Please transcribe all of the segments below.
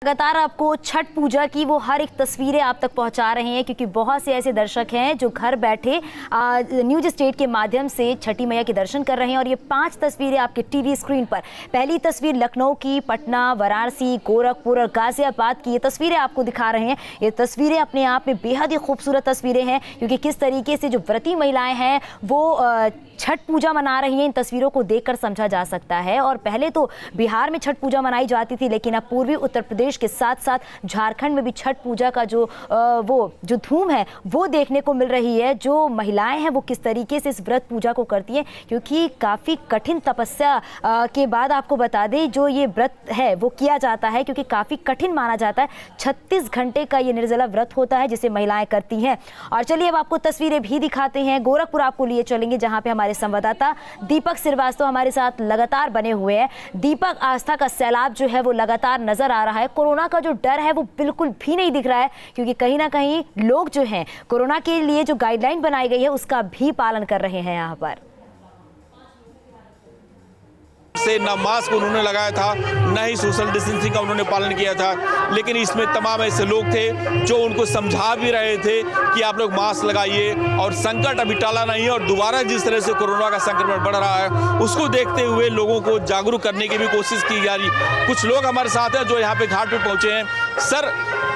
लगातार आपको छठ पूजा की वो हर एक तस्वीरें आप तक पहुंचा रहे हैं, क्योंकि बहुत से ऐसे दर्शक हैं जो घर बैठे न्यूज स्टेट के माध्यम से छठी मैया के दर्शन कर रहे हैं। और ये 5 तस्वीरें आपके टीवी स्क्रीन पर, पहली तस्वीर लखनऊ की, पटना, वाराणसी, गोरखपुर और गाजियाबाद की ये तस्वीरें आपको दिखा रहे हैं। ये तस्वीरें अपने आप में बेहद ही खूबसूरत तस्वीरें हैं, क्योंकि किस तरीके से जो व्रती महिलाएं हैं वो छठ पूजा मना रही हैं, इन तस्वीरों को देखकर समझा जा सकता है। और पहले तो बिहार में छठ पूजा मनाई जाती थी, लेकिन अब पूर्वी उत्तर प्रदेश के साथ साथ झारखंड में भी छठ पूजा का जो धूम है वो देखने को मिल रही है। जो महिलाएं हैं वो किस तरीके से इस व्रत पूजा को करती हैं, क्योंकि काफ़ी कठिन तपस्या के बाद आपको बता दें जो ये व्रत है वो किया जाता है, क्योंकि काफ़ी कठिन माना जाता है। 36 घंटे का ये निर्जला व्रत होता है जिसे महिलाएं करती हैं। और चलिए अब आपको तस्वीरें भी दिखाते हैं। गोरखपुर आपको लिए चलेंगे, जहाँ पे हमारे संवाददाता दीपक श्रीवास्तव हमारे साथ लगातार बने हुए हैं। दीपक, आस्था का सैलाब जो है वो लगातार नजर आ रहा है। कोरोना का जो डर है वो बिल्कुल भी नहीं दिख रहा है, क्योंकि कहीं ना कहीं लोग जो हैं कोरोना के लिए जो गाइडलाइन बनाई गई है उसका भी पालन कर रहे हैं। यहाँ पर से न मास्क उन्होंने लगाया था, न ही सोशल डिस्टेंसिंग का उन्होंने पालन किया था, लेकिन इसमें तमाम ऐसे लोग थे जो उनको समझा भी रहे थे कि आप लोग मास्क लगाइए और संकट अभी टाला नहीं है। और दोबारा जिस तरह से कोरोना का संक्रमण बढ़ रहा है उसको देखते हुए लोगों को जागरूक करने की भी कोशिश की जा रही। कुछ लोग हमारे साथ हैं जो यहाँ पे घाट पे पहुंचे हैं। सर,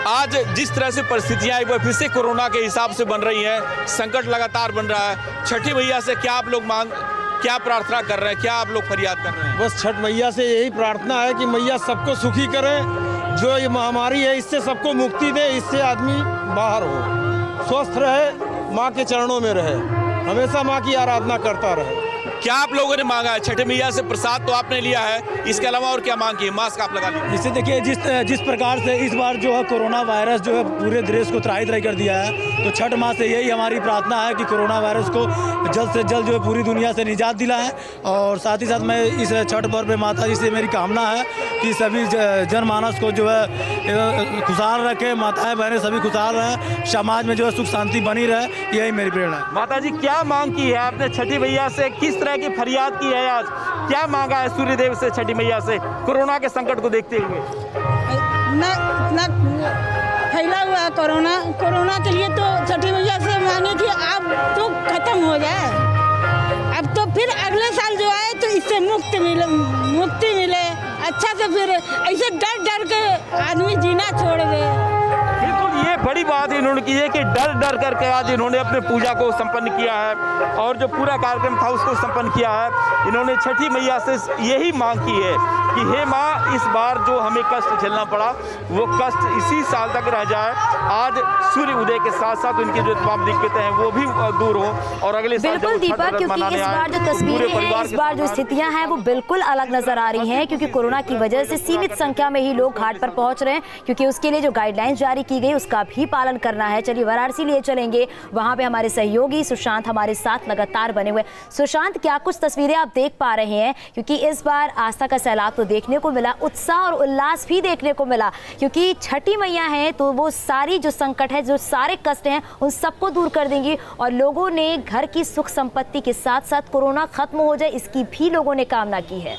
आज जिस तरह से परिस्थितियां एक बार फिर से कोरोना के हिसाब से बन रही हैं, संकट लगातार बन रहा है, छठी मैया से क्या आप लोग क्या प्रार्थना कर रहे हैं, क्या आप लोग फरियाद कर रहे हैं? बस छठ मैया से यही प्रार्थना है कि मैया सबको सुखी करे, जो ये महामारी है इससे सबको मुक्ति दे, इससे आदमी बाहर हो, स्वस्थ रहे, माँ के चरणों में रहे, हमेशा माँ की आराधना करता रहे। क्या आप लोगों ने मांगा है? छठी मैया से प्रसाद तो आपने लिया है, इसके अलावा और क्या मांग की है? मास्क आप लगा लीजिए। इससे देखिए जिस प्रकार से इस बार जो है कोरोना वायरस जो है पूरे देश को त्राही कर दिया है, तो छठ माह से यही हमारी प्रार्थना है कि कोरोना वायरस को जल्द से जल्द जो है पूरी दुनिया से निजात दिलाएं। और साथ ही साथ मैं इस छठ पर्व पे माता जी से मेरी कामना है कि सभी जनमानस को जो है खुशहाल रखें, माताएं बहनें सभी खुशहाल रहें, समाज में जो है सुख शांति बनी रहे, यही मेरी प्रेरणा है। माता जी, क्या मांग की है आपने छठी मैया से? किस तरह की फरियाद की है? आज क्या मांगा है सूर्यदेव से, छठी मैया से, कोरोना के संकट को देखते हुए? फैला हुआ है कोरोना के लिए तो छठी मैया से मांगे कि अब तो खत्म हो जाए, अब तो फिर अगले साल जो आए तो इससे मुक्ति मिले अच्छा से, फिर ऐसे डर डर के आदमी जीना छोड़ दे। बिल्कुल, ये बड़ी बात इन्होंने की है कि डर डर करके आज इन्होंने अपने पूजा को संपन्न किया है और जो पूरा कार्यक्रम था उसको संपन्न किया है। इन्होंने छठी मैया से यही मांग की है कि हे माँ, इस बार जो हमें कष्ट झेलना पड़ा वो कष्ट इसी साल तक रह जाए, आज सूर्य उदय के साथ साथ उनकी जो तमाम दिक्कतें हैं वो भी दूर हो और अगले साल बिल्कुल दीपक, क्योंकि इस बार जो तस्वीरें हैं, इस बार जो स्थितियां हैं वो बिल्कुल अलग नजर आ रही हैं, क्योंकि कोरोना की वजह से सीमित संख्या में ही लोग घाट पर पहुंच रहे हैं, क्योंकि उसके लिए जो गाइडलाइंस जारी की गई उसका भी पालन करना है। चलिए वाराणसी लिए चलेंगे, वहां पे हमारे सहयोगी सुशांत हमारे साथ लगातार बने हुए। सुशांत, क्या कुछ तस्वीरें आप देख पा रहे हैं? क्योंकि इस बार आस्था का सैलाब तो देखने को मिला, उत्साह और उल्लास भी देखने को मिला, क्योंकि छठी मैया है तो वो सारी जो संकट है, जो सारे कष्ट हैं उन सबको दूर कर देंगी। और लोगों ने घर की सुख संपत्ति के साथ साथ कोरोना खत्म हो जाए इसकी भी लोगों ने कामना की है।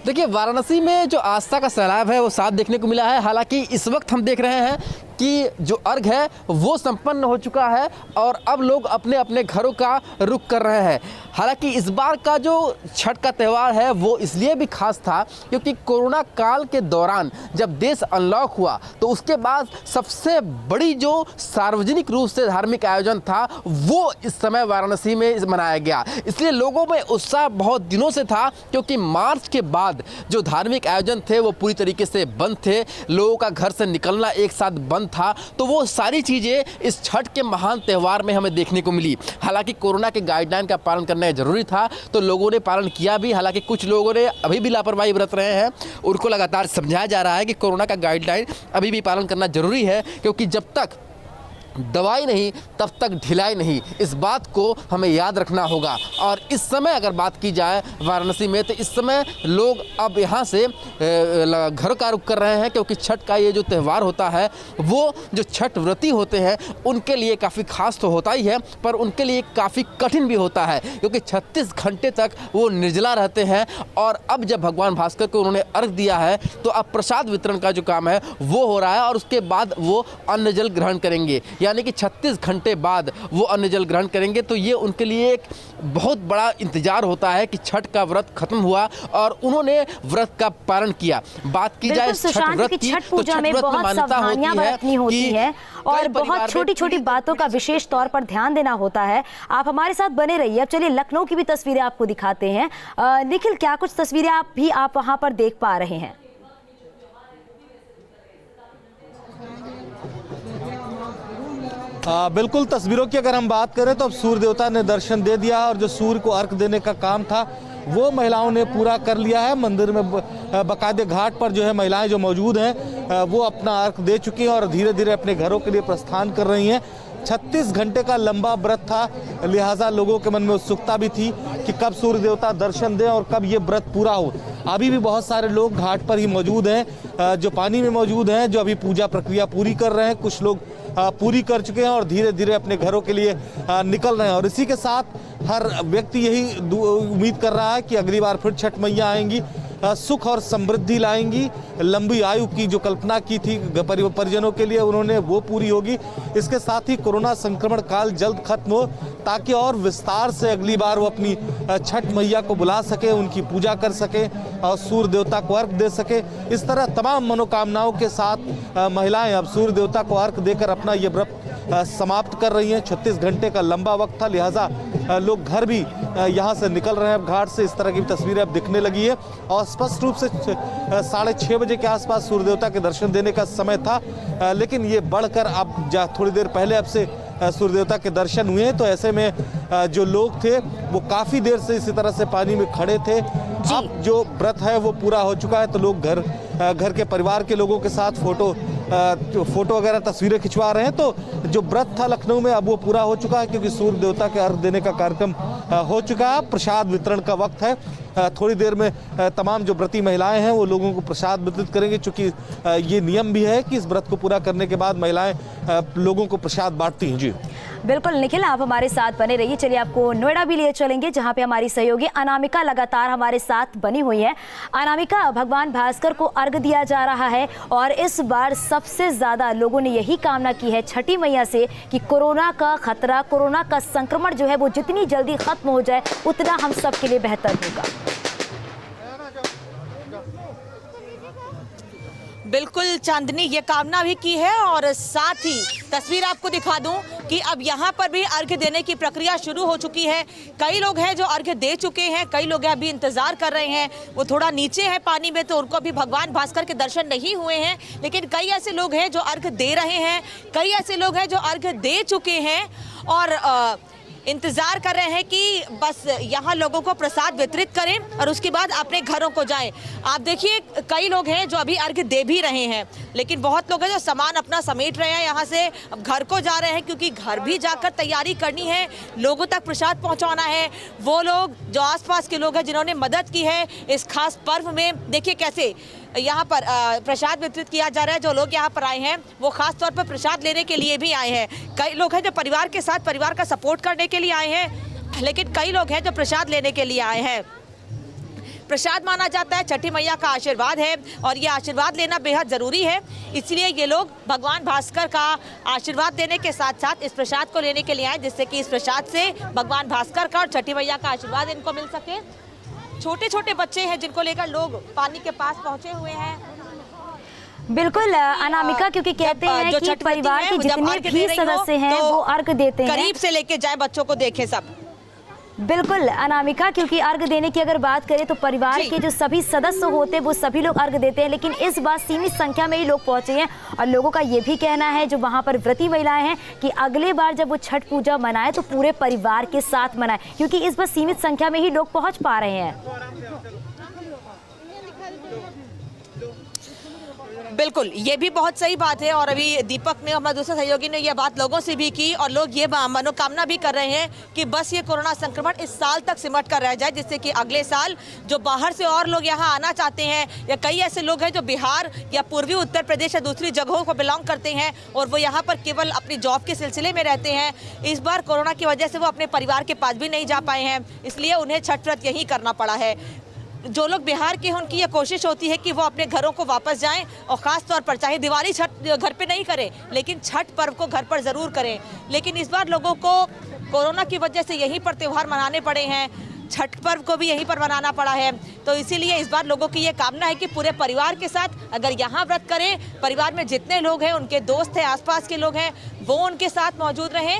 देखिए, वाराणसी में जो आस्था का सैलाब है वो साथ देखने को मिला है। हालांकि इस वक्त हम देख रहे हैं कि जो अर्घ है वो संपन्न हो चुका है और अब लोग अपने अपने घरों का रुख कर रहे हैं। हालांकि इस बार का जो छठ का त्यौहार है वो इसलिए भी खास था क्योंकि कोरोना काल के दौरान जब देश अनलॉक हुआ तो उसके बाद सबसे बड़ी जो सार्वजनिक रूप से धार्मिक आयोजन था वो इस समय वाराणसी में मनाया गया। इसलिए लोगों में उत्साह बहुत दिनों से था, क्योंकि मार्च के बाद जो धार्मिक आयोजन थे वो पूरी तरीके से बंद थे, लोगों का घर से निकलना एक साथ बंद था। तो वो सारी चीज़ें इस छठ के महान त्यौहार में हमें देखने को मिली। हालांकि कोरोना के गाइडलाइन का पालन करना जरूरी था तो लोगों ने पालन किया भी। हालांकि कुछ लोगों ने अभी भी लापरवाही बरत रहे हैं, उनको लगातार समझाया जा रहा है कि कोरोना का गाइडलाइन अभी भी पालन करना जरूरी है, क्योंकि जब तक दवाई नहीं तब तक ढिलाई नहीं, इस बात को हमें याद रखना होगा। और इस समय अगर बात की जाए वाराणसी में, तो इस समय लोग अब यहाँ से घर का रुख कर रहे हैं, क्योंकि छठ का ये जो त्यौहार होता है वो जो छठ व्रती होते हैं उनके लिए काफ़ी खास तो होता ही है, पर उनके लिए काफ़ी कठिन भी होता है, क्योंकि 36 घंटे तक वो निर्जला रहते हैं। और अब जब भगवान भास्कर को उन्होंने अर्घ दिया है तो अब प्रसाद वितरण का जो काम है वो हो रहा है, और उसके बाद वो अन्न जल ग्रहण करेंगे, यानी कि 36 घंटे बाद वो अन्न जल ग्रहण करेंगे। तो ये उनके लिए एक बहुत बड़ा इंतजार होता है कि छठ का व्रत खत्म हुआ और उन्होंने व्रत का पालन किया। बात की जाए छठ व्रत की, छठ पूजा में बहुत सावधानियां बरतनी होती है और बहुत छोटी छोटी बातों का विशेष तौर पर ध्यान देना होता है। आप हमारे साथ बने रहिए। अब चलिए लखनऊ की भी तस्वीरें आपको दिखाते हैं। निखिल, क्या कुछ तस्वीरें आप वहां पर देख पा रहे हैं? बिल्कुल, तस्वीरों की अगर हम बात करें तो अब सूर्य देवता ने दर्शन दे दिया है और जो सूर्य को अर्घ देने का काम था वो महिलाओं ने पूरा कर लिया है। मंदिर में बाकायदे घाट पर जो है महिलाएं जो मौजूद हैं वो अपना अर्घ दे चुकी हैं और धीरे धीरे अपने घरों के लिए प्रस्थान कर रही हैं। 36 घंटे का लंबा व्रत था, लिहाजा लोगों के मन में उत्सुकता भी थी कि कब सूर्य देवता दर्शन दें और कब ये व्रत पूरा हो। अभी भी बहुत सारे लोग घाट पर ही मौजूद हैं, जो पानी में मौजूद हैं, जो अभी पूजा प्रक्रिया पूरी कर रहे हैं। कुछ लोग पूरी कर चुके हैं और धीरे धीरे अपने घरों के लिए निकल रहे हैं। और इसी के साथ हर व्यक्ति यही उम्मीद कर रहा है कि अगली बार फिर छठ मैया आएंगी, सुख और समृद्धि लाएंगी, लंबी आयु की जो कल्पना की थी परिजनों के लिए उन्होंने वो पूरी होगी। इसके साथ ही कोरोना संक्रमण काल जल्द खत्म हो ताकि और विस्तार से अगली बार वो अपनी छठ मैया को बुला सके, उनकी पूजा कर सके और सूर्य देवता को अर्घ दे सके। इस तरह तमाम मनोकामनाओं के साथ महिलाएं अब सूर्य देवता को अर्घ देकर अपना ये व्रत समाप्त कर रही हैं। 36 घंटे का लंबा वक्त था, लिहाजा लोग घर भी यहाँ से निकल रहे हैं अब घाट से। इस तरह की तस्वीरें अब दिखने लगी है और स्पष्ट रूप से 6:30 बजे के आसपास सूर्य देवता के दर्शन देने का समय था, लेकिन ये बढ़कर अब थोड़ी देर पहले अब से सूर्य देवता के दर्शन हुए हैं। तो ऐसे में जो लोग थे वो काफ़ी देर से इसी तरह से पानी में खड़े थे। अब जो व्रत है वो पूरा हो चुका है, तो लोग घर के परिवार के लोगों के साथ फोटो वगैरह तस्वीरें खिंचवा रहे हैं। तो जो व्रत था लखनऊ में अब वो पूरा हो चुका है, क्योंकि सूर्य देवता के अर्घ देने का कार्यक्रम हो चुका है। प्रसाद वितरण का वक्त है, थोड़ी देर में तमाम जो व्रती महिलाएं हैं वो लोगों को प्रसाद वितरित करेंगे, क्योंकि ये नियम भी है कि इस व्रत को पूरा करने के बाद महिलाएं लोगों को प्रसाद बांटती हैं। जी बिल्कुल निखिल, आप हमारे साथ बने रहिए। चलिए आपको नोएडा भी लिए चलेंगे, जहां पे हमारी सहयोगी अनामिका लगातार हमारे साथ बनी हुई है। अनामिका, भगवान भास्कर को अर्घ दिया जा रहा है और इस बार सबसे ज्यादा लोगों ने यही कामना की है छठी मैया से कि कोरोना का खतरा, कोरोना का संक्रमण जो है वो जितनी जल्दी खत्म हो जाए उतना हम सब के लिए बेहतर होगा। बिल्कुल चांदनी, ये कामना भी की है और साथ ही तस्वीर आपको दिखा दूं कि अब यहाँ पर भी अर्घ्य देने की प्रक्रिया शुरू हो चुकी है। कई लोग हैं जो अर्घ्य दे चुके हैं, कई लोग अभी इंतजार कर रहे हैं, वो थोड़ा नीचे है पानी में तो उनको अभी भगवान भास्कर के दर्शन नहीं हुए हैं। लेकिन कई ऐसे लोग हैं जो अर्घ्य दे रहे हैं, कई ऐसे लोग हैं जो अर्घ्य दे चुके हैं और इंतजार कर रहे हैं कि बस यहाँ लोगों को प्रसाद वितरित करें और उसके बाद अपने घरों को जाएं। आप देखिए कई लोग हैं जो अभी अर्घ्य दे भी रहे हैं, लेकिन बहुत लोग हैं जो सामान अपना समेट रहे हैं, यहाँ से अब घर को जा रहे हैं क्योंकि घर भी जाकर तैयारी करनी है, लोगों तक प्रसाद पहुँचाना है। वो लोग जो आसपास के लोग हैं जिन्होंने मदद की है इस खास पर्व में, देखिए कैसे यहाँ पर प्रसाद वितरित किया जा रहा है। जो लोग यहाँ पर आए हैं वो खास तौर पर प्रसाद लेने के लिए भी आए हैं। कई लोग हैं जो परिवार के साथ परिवार का सपोर्ट करने के लिए आए हैं, लेकिन कई लोग हैं जो प्रसाद लेने के लिए आए हैं। प्रसाद माना जाता है छठी मैया का आशीर्वाद है और ये आशीर्वाद लेना बेहद ज़रूरी है, इसलिए ये लोग भगवान भास्कर का आशीर्वाद देने के साथ साथ इस प्रसाद को लेने के लिए आए, जिससे कि इस प्रसाद से भगवान भास्कर का और छठी मैया का आशीर्वाद इनको मिल सके। छोटे छोटे बच्चे हैं जिनको लेकर लोग पानी के पास पहुंचे हुए हैं। बिल्कुल अनामिका, क्योंकि कहते हैं कि परिवार के जितने भी सदस्य हैं वो अर्घ देते हैं, करीब से लेके जाए बच्चों को देखे सब। बिल्कुल अनामिका, क्योंकि अर्घ देने की अगर बात करें तो परिवार के जो सभी सदस्य होते हैं वो सभी लोग अर्घ देते हैं, लेकिन इस बार सीमित संख्या में ही लोग पहुंचे हैं। और लोगों का ये भी कहना है जो वहां पर व्रती महिलाएं हैं कि अगले बार जब वो छठ पूजा मनाए तो पूरे परिवार के साथ मनाए, क्योंकि इस बार सीमित संख्या में ही लोग पहुंच पा रहे हैं। बिल्कुल, ये भी बहुत सही बात है और अभी दीपक ने, हमारे दूसरे सहयोगी ने यह बात लोगों से भी की और लोग ये मनोकामना भी कर रहे हैं कि बस ये कोरोना संक्रमण इस साल तक सिमट कर रह जाए, जिससे कि अगले साल जो बाहर से और लोग यहाँ आना चाहते हैं या कई ऐसे लोग हैं जो बिहार या पूर्वी उत्तर प्रदेश या दूसरी जगहों को बिलोंग करते हैं और वो यहाँ पर केवल अपनी जॉब के सिलसिले में रहते हैं, इस बार कोरोना की वजह से वो अपने परिवार के पास भी नहीं जा पाए हैं, इसलिए उन्हें छठ व्रत यही करना पड़ा है। जो लोग बिहार के हैं उनकी ये कोशिश होती है कि वो अपने घरों को वापस जाएं और ख़ास तौर पर चाहे दिवाली छठ घर पे नहीं करें लेकिन छठ पर्व को घर पर ज़रूर करें। लेकिन इस बार लोगों को कोरोना की वजह से यहीं पर त्यौहार मनाने पड़े हैं, छठ पर्व को भी यहीं पर मनाना पड़ा है, तो इसीलिए इस बार लोगों की ये कामना है कि पूरे परिवार के साथ अगर यहाँ व्रत करें, परिवार में जितने लोग हैं, उनके दोस्त हैं, आसपास के लोग हैं, वो उनके साथ मौजूद रहें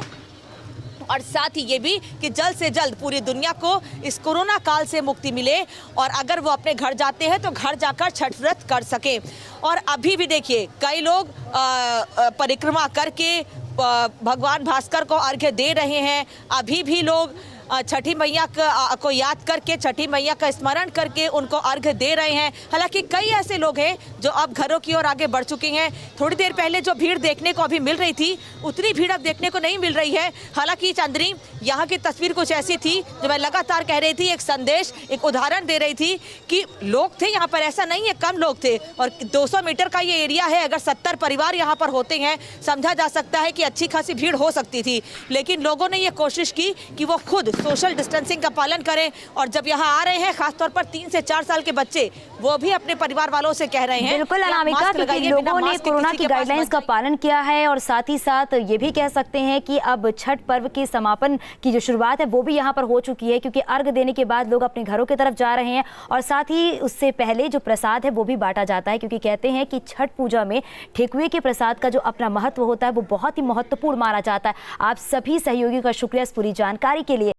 और साथ ही ये भी कि जल्द से जल्द पूरी दुनिया को इस कोरोना काल से मुक्ति मिले और अगर वो अपने घर जाते हैं तो घर जाकर छठ व्रत कर सके। और अभी भी देखिए कई लोग परिक्रमा करके भगवान भास्कर को अर्घ्य दे रहे हैं, अभी भी लोग छठी मैया को याद करके, छठी मैया का स्मरण करके उनको अर्घ्य दे रहे हैं। हालांकि कई ऐसे लोग हैं जो अब घरों की ओर आगे बढ़ चुके हैं। थोड़ी देर पहले जो भीड़ देखने को अभी मिल रही थी उतनी भीड़ अब देखने को नहीं मिल रही है। हालांकि चांदनी, यहाँ की तस्वीर कुछ ऐसी थी जो मैं लगातार कह रही थी, एक संदेश, एक उदाहरण दे रही थी कि लोग थे यहाँ पर, ऐसा नहीं है कम लोग थे और 200 मीटर का ये एरिया है, अगर 70 परिवार यहाँ पर होते हैं समझा जा सकता है कि अच्छी खासी भीड़ हो सकती थी। लेकिन लोगों ने ये कोशिश की कि वो खुद सोशल डिस्टेंसिंग का पालन करें और जब यहाँ आ रहे हैं खासतौर पर 3 से 4 साल के बच्चे, वो भी अपने परिवार वालों से कह रहे हैं बिल्कुल अनामिका, क्योंकि लोगों ने कोरोना की गाइडलाइंस का पालन किया है और साथ ही साथ ये भी कह सकते हैं कि अब छठ पर्व के समापन की जो शुरुआत है वो भी यहाँ पर हो चुकी है, क्योंकि अर्घ देने के बाद लोग अपने घरों की तरफ जा रहे हैं और साथ ही उससे पहले जो प्रसाद है वो भी बांटा जाता है, क्योंकि कहते हैं कि छठ पूजा में ठेकुए के प्रसाद का जो अपना महत्व होता है वो बहुत ही महत्वपूर्ण माना जाता है। आप सभी सहयोगियों का शुक्रिया इस पूरी जानकारी के लिए।